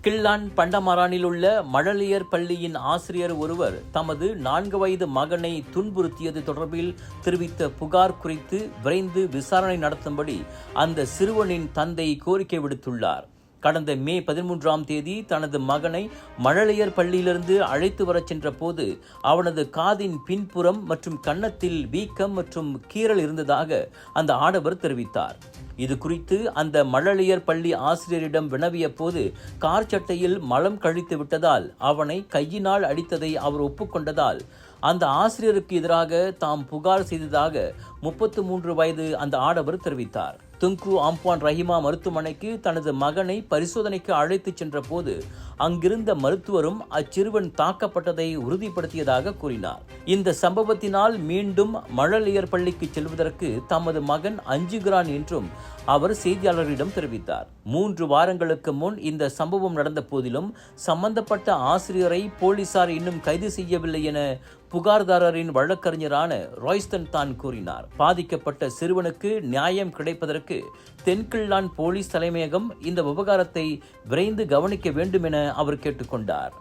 Klang பண்டமரானில் உள்ள மழலையர் பள்ளியின் ஆசிரியர் ஒருவர் தமது 4 வயது மகனை துன்புறுத்தியது தொடர்பில் தெரிவித்த புகார் குறித்து விரைந்து விசாரணை நடத்தும்படி அந்த சிறுவனின் தந்தை கோரிக்கை விடுத்துள்ளார். கடந்த மே 13ஆம் தேதி தனது மகனை மழலையர் பள்ளியிலிருந்து அழைத்து வரச் சென்ற போது அவனது காதின் பின்புறம் மற்றும் கன்னத்தில் வீக்கம் மற்றும் கீறல் இருந்ததாக அந்த ஆடவர் தெரிவித்தார். இது குறித்து அந்த மழலையர் பள்ளி ஆசிரியரிடம் வினவிய போது கார் சட்டையில் மலம் கழித்து விட்டதால் அவனை கையினால் அடித்ததை அவர் ஒப்புக்கொண்டதால் அந்த ஆசிரியருக்கு எதிராக தாம் புகார் செய்ததாக 33 வயது அந்த ஆடவர் தெரிவித்தார். துங்கு அம்பான் ரஹிமா மருத்துவமனைக்கு தனது மகனை பரிசோதனைக்கு அழைத்துச் சென்ற போது அங்கிருந்த மருத்துவரும் அச்சிறுவன் தாக்கப்பட்டதை உறுதிப்படுத்தியதாக கூறினார். இந்த சம்பவத்தினால் மீண்டும் மழலையர் பள்ளிக்கு செல்வதற்கு தமது மகன் அஞ்சுகிறான் என்றும் அவர் செய்தியாளர்களிடம் தெரிவித்தார். 3 வாரங்களுக்கு முன் இந்த சம்பவம் நடந்த போதிலும் சம்பந்தப்பட்ட ஆசிரியரை போலீசார் இன்னும் கைது செய்யவில்லை என புகார்தாரரின் வழக்கறிஞரான ராய்ஸ்டன் தான் கூறினார். பாதிக்கப்பட்ட சிறுவனுக்கு நியாயம் கிடைப்பதற்கு தென்கிள்ளான் போலீஸ் தலைமையகம் இந்த விவகாரத்தை விரைந்து கவனிக்க வேண்டும் என அவர் கேட்டுக்கொண்டார்.